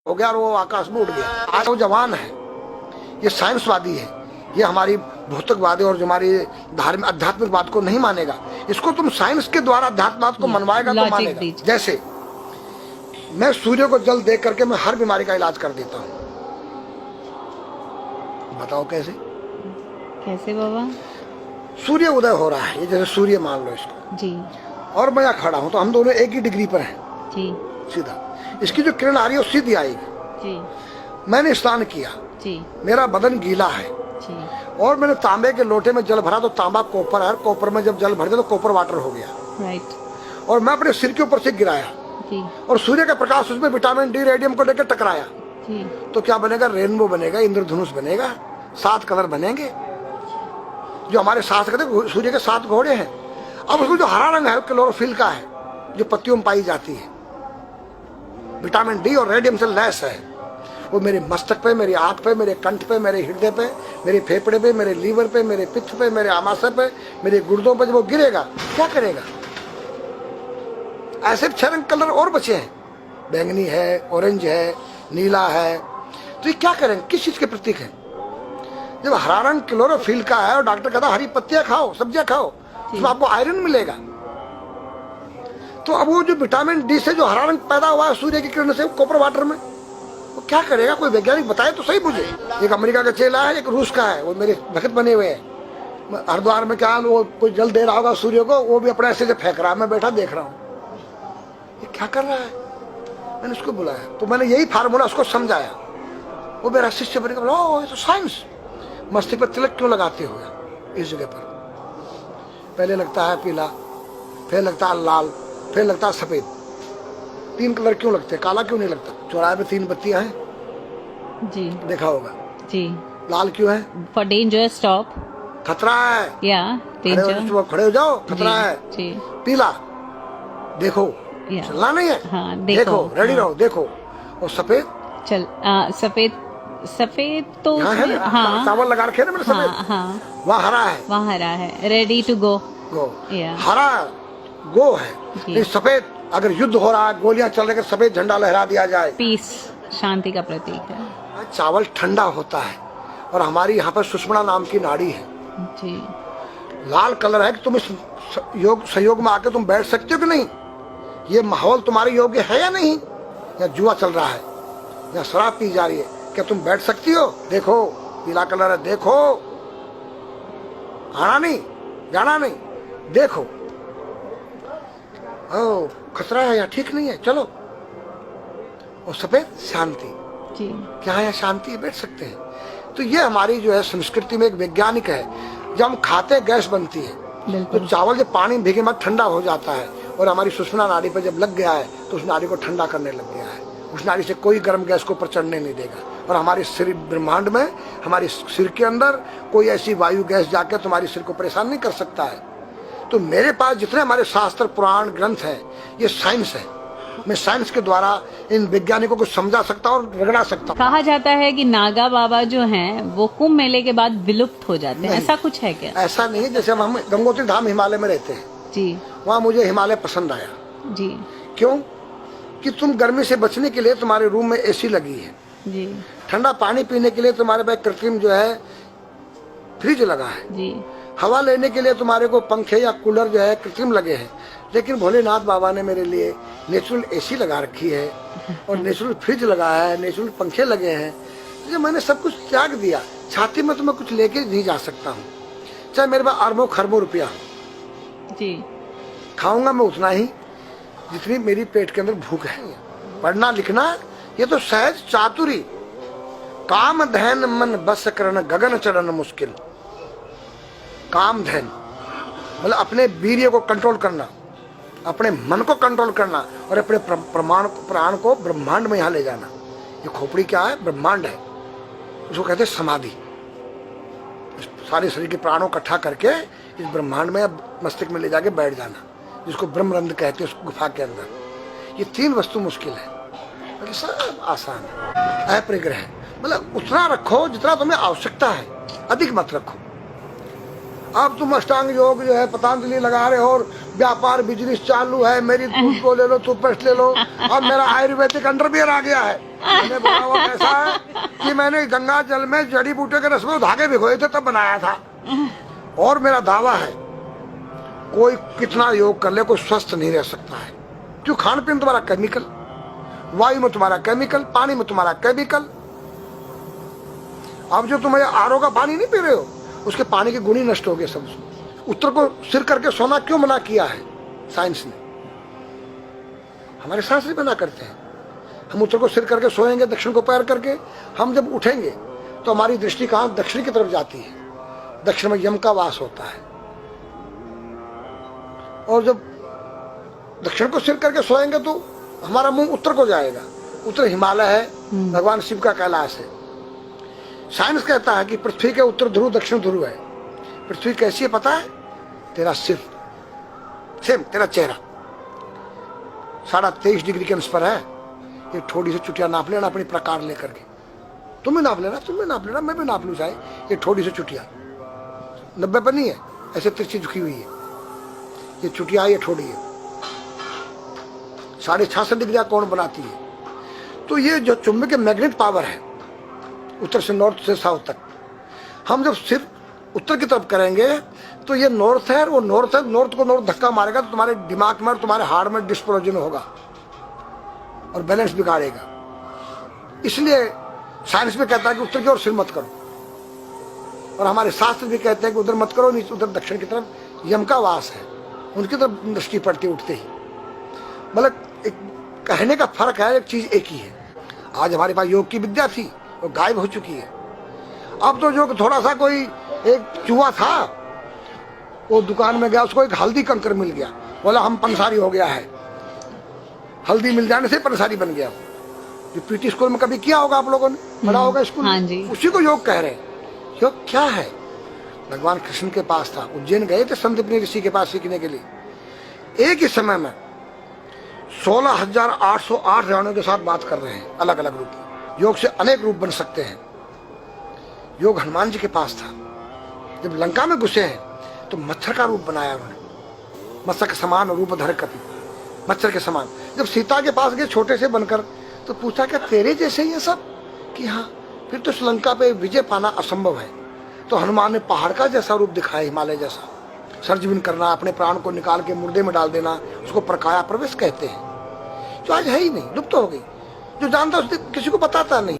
हो गया और वो आकाश में उड़ गया। आज वो जवान है, ये साइंसवादी है, ये हमारी भौतिकवादी और जो हमारी धार्मिक आध्यात्मिक बात को नहीं मानेगा। इसको तुम साइंस के द्वारा आध्यात्मिक को मनवाएगा तो मानेगा। जैसे मैं सूर्य को जल देख करके मैं हर बीमारी का इलाज कर देता हूँ। बताओ कैसे? कैसे बाबा? सूर्य उदय हो रहा है, ये जैसे सूर्य मान लो इसको जी, और मैं यहाँ खड़ा हूँ तो हम दोनों एक ही डिग्री पर हैं जी। सीधा इसकी जो किरण आ रही है वो सीधी आएगी जी। मैंने स्नान किया जी, मेरा बदन गीला है जी, और मैंने तांबे के लोटे में जल भरा तो तांबा कोपर है, कोपर में जब जल भर दिया तो कोपर वाटर हो गया, राइट। और मैं अपने सिर के ऊपर से गिराया जी, और सूर्य का प्रकाश उसमें विटामिन डी रेडियम को लेकर टकराया जी, तो क्या बनेगा? रेनबो बनेगा, इंद्रधनुष बनेगा, 7 कलर बनेंगे जो हमारे शास्त्र कहते सूर्य के 7 घोड़े हैं। अब उसमें जो हरा रंग है क्लोरोफिल का है, जो पत्तियों में पाई जाती है, विटामिन डी और रेडियम से लैस है। वो मेरे मस्तक पे, मेरी आंख पे, मेरे कंठ पे, मेरे हृदय पे, मेरे फेफड़े पे, मेरे लीवर पे, मेरे पित्त पे, मेरे आमाशय पे, मेरे गुर्दों पे जब वो गिरेगा क्या करेगा? ऐसे 6 रंग कलर और बचे हैं, बैंगनी है, ऑरेंज है, नीला है, तो ये क्या करेंगे? किस चीज के प्रतीक है? जब हरा रंग क्लोरोफिल का है और डॉक्टर कहता हरी पत्तियां खाओ, सब्जियां खाओ, तो आपको आयरन मिलेगा। तो अब वो जो विटामिन डी से जो हरा रंग पैदा हुआ है सूर्य की किरण से कॉपर वाटर में, वो क्या करेगा? कोई वैज्ञानिक बताए तो सही मुझे। एक अमेरिका का चेला है, एक रूस का है, वो मेरे भक्त बने हुए हैं। हरिद्वार में क्या वो कोई जल दे रहा होगा सूर्य को, वो भी अपने ऐसे से फेंक रहा है, मैं बैठा देख रहा हूँ ये क्या कर रहा है। मैंने उसको बुलाया तो मैंने यही फार्मूला उसको समझाया। वो मेरा शिष्य बन गया, ओ ये तो साइंस। मस्तिष्क पर तिलक क्यों लगाते हो इस जगह पर? पहले लगता है पीला, फिर लगता है लाल, फिर लगता है सफेद। 3 कलर क्यों लगते हैं? काला क्यों नहीं लगता? चौराहे पे 3 बत्तियां हैं जी, देखा होगा जी। लाल क्यों है? फॉर डेंजर, स्टॉप, खतरा है, या डेंजर, खड़े हो जाओ, खतरा है जी। पीला देखो, चलना नहीं है, हाँ, देखो, रेडी रहो, देखो। और सफेद चल, सफेद तो हाँ, चावल लगा रखे ना मैंने सफेद, हाँ, हाँ, वहाँ हरा है, वहाँ हरा है, रेडी टू गो, हरा गो है। सफेद अगर युद्ध हो रहा है, गोलियां चल रही है, सफेद झंडा लहरा दिया जाए, पीस, शांति का प्रतीक है। चावल ठंडा होता है, और हमारी यहाँ पर सुषुम्ना नाम की नाड़ी है जी। लाल कलर है कि तुम इस योग सहयोग में आके तुम बैठ सकते हो कि नहीं? ये माहौल तुम्हारे योग्य है या नहीं? या जुआ चल रहा है, या शराब पी जा रही है, क्या तुम बैठ सकती हो? देखो पीला कलर है, देखो, आना नहीं, जाना नहीं, देखो। ओ खतरा है या ठीक नहीं है, चलो। और सफेद शांति जी, क्या है? शांति, बैठ सकते हैं। तो ये हमारी जो है संस्कृति में एक वैज्ञानिक है। जब हम खाते हैं गैस बनती है, तो चावल जब पानी में भीगे बाद ठंडा हो जाता है, और हमारी सुषुम्ना नाड़ी पर जब लग गया है तो उस नाड़ी को ठंडा करने लग गया है। उस नाड़ी से कोई गर्म गैस को ऊपर चढ़ने नहीं देगा। और हमारे सिर ब्रह्मांड में, हमारे सिर के अंदर कोई ऐसी वायु गैस जाकर तुम्हारे सिर को परेशान नहीं कर सकता है। तो मेरे पास जितने हमारे शास्त्र पुराण ग्रंथ हैं, ये साइंस है। मैं साइंस के द्वारा इन वैज्ञानिकों को समझा सकता और रगड़ा सकता। कहा जाता है कि नागा बाबा जो हैं वो कुंभ मेले के बाद विलुप्त हो जाते हैं, ऐसा कुछ है क्या? ऐसा नहीं है। जैसे हम गंगोत्री धाम हिमालय में रहते हैं जी, वहाँ मुझे हिमालय पसंद आया जी। क्यों? कि तुम गर्मी से बचने के लिए तुम्हारे रूम में एसी लगी है जी, ठंडा पानी पीने के लिए तुम्हारे पास कृत्रिम जो है फ्रिज लगा है जी, हवा लेने के लिए तुम्हारे को पंखे या कूलर जो है कृत्रिम लगे हैं, लेकिन भोलेनाथ बाबा ने मेरे लिए नेचुरल एसी लगा रखी है, और नेचुरल फ्रिज लगा है, नेचुरल पंखे लगे हैं। तो मैंने सब कुछ त्याग दिया। छाती में तो मैं कुछ लेके नहीं जा सकता हूँ, चाहे मेरे पास अरबों खरबों रुपया जी, खाऊंगा मैं उतना ही जितनी मेरी पेट के अंदर भूख है। पढ़ना लिखना ये तो सहज चातुरी, काम धैन मन बस करन गगन चढ़न मुश्किल। काम धैन मतलब अपने वीर्य को कंट्रोल करना, अपने मन को कंट्रोल करना, और अपने प्राण को ब्रह्मांड में यहाँ ले जाना। ये खोपड़ी क्या है? ब्रह्मांड है। उसको कहते हैं समाधि। सारे शरीर के प्राणों इकट्ठा करके इस ब्रह्मांड में मस्तिष्क में ले जाके बैठ जाना, जिसको ब्रह्मरंध्र कहते हैं, उस गुफा के अंदर। ये 3 वस्तु मुश्किल है, बाकी सब आसान है। अपरिग्रह मतलब उतना रखो जितना तुम्हें आवश्यकता है, अधिक मत रखो। अब तुम अष्टांग योग जो है पतंजलि लगा रहे हो, और व्यापार बिजनेस चालू है, मेरी दूध को ले लो, टूथपेस्ट ले लो, अब मेरा आयुर्वेदिक अंडरवियर आ गया है। मैंने बोला वो कैसा है कि मैंने गंगा जल में जड़ी बूटे के रस में धागे भिगोए थे तब बनाया था। और मेरा दावा है कोई कितना योग कर ले कोई स्वस्थ नहीं रह सकता है, क्यों? खान पीन तुम्हारा केमिकल, वायु में तुम्हारा केमिकल, पानी में तुम्हारा केमिकल। अब जो तुम आरओ का पानी नहीं पी रहे हो उसके पानी के गुण ही नष्ट हो गए सब। उत्तर को सिर करके सोना क्यों मना किया है साइंस ने? हमारे शास्त्र मना करते हैं। हम उत्तर को सिर करके सोएंगे, दक्षिण को पैर करके। हम जब उठेंगे तो हमारी दृष्टि कहां? दक्षिण की तरफ जाती है। दक्षिण में यम का वास होता है। और जब दक्षिण को सिर करके सोएंगे तो हमारा मुंह उत्तर को जाएगा। उत्तर हिमालय है, भगवान शिव का कैलाश है। साइंस कहता है कि पृथ्वी के उत्तर ध्रुव दक्षिण ध्रुव है। पृथ्वी कैसी है पता है? तेरा सिर, सेम तेरा चेहरा 23.5 डिग्री के अंश पर है। ये थोड़ी सी चुटिया नाप लेना अपनी प्रकार लेकर के। तुम भी नाप लेना, तुम भी नाप लेना, मैं भी नाप लूँ चाहे। ये थोड़ी सी चुटिया 90 पर नहीं है, ऐसे तिरछी झुकी हुई है। ये चुटिया ये थोड़ी है, 66.5 डिग्री का कोण बनाती है। तो ये जो चुंबक मैग्नेट पावर है उत्तर से नॉर्थ से साउथ तक, हम जब सिर उत्तर की तरफ करेंगे तो ये नॉर्थ है, वो नॉर्थ है। नॉर्थ को नॉर्थ धक्का मारेगा तो तुम्हारे दिमाग में और तुम्हारे हार्ट में डिस्प्रोजन होगा और बैलेंस बिगाड़ेगा। इसलिए साइंस में कहता है कि उत्तर की ओर सिर मत करो, और हमारे शास्त्र भी कहते हैं कि उधर मत करो, नीचे उधर दक्षिण की तरफ यम का वास है, उनकी तरफ दृष्टि पड़ती उठते ही। मतलब एक कहने का फर्क है, एक चीज एक ही है। आज हमारे पास योग की विद्या थी, वो गायब हो चुकी है। अब तो जो थोड़ा सा कोई एक चूहा था, वो दुकान में गया, उसको एक हल्दी कंकर मिल गया, बोला हम पंसारी हो गया है। हल्दी मिल जाने से पंसारी बन गया। जो पीटी स्कूल में कभी किया होगा आप लोगों ने, पढ़ा होगा स्कूल में, उसी को योग कह रहे हैं। योग क्या है? भगवान कृष्ण के पास था, उज्जैन गए थे संदीपनी ऋषि के पास सीखने के लिए। एक ही समय में 16,808 रावणों के साथ बात कर रहे हैं, अलग अलग रूप। योग से अनेक रूप बन सकते हैं। योग हनुमान जी के पास था। जब लंका में घुसे हैं तो मच्छर का रूप बनाया उन्होंने, मत्स्य के समान रूप धर कर, मच्छर के समान। जब सीता के पास गए छोटे से बनकर, तो पूछा क्या तेरे जैसे ये सब? कि हाँ। फिर तो लंका पे विजय पाना असंभव है। तो हनुमान ने पहाड़ का जैसा रूप दिखाया, हिमालय जैसा। सर्जविन करना, अपने प्राण को निकाल के मुर्दे में डाल देना, उसको प्रकाया प्रवेश कहते हैं, जो आज है ही नहीं, लुप्त हो गई। जो जानता उसने किसी को बताता नहीं।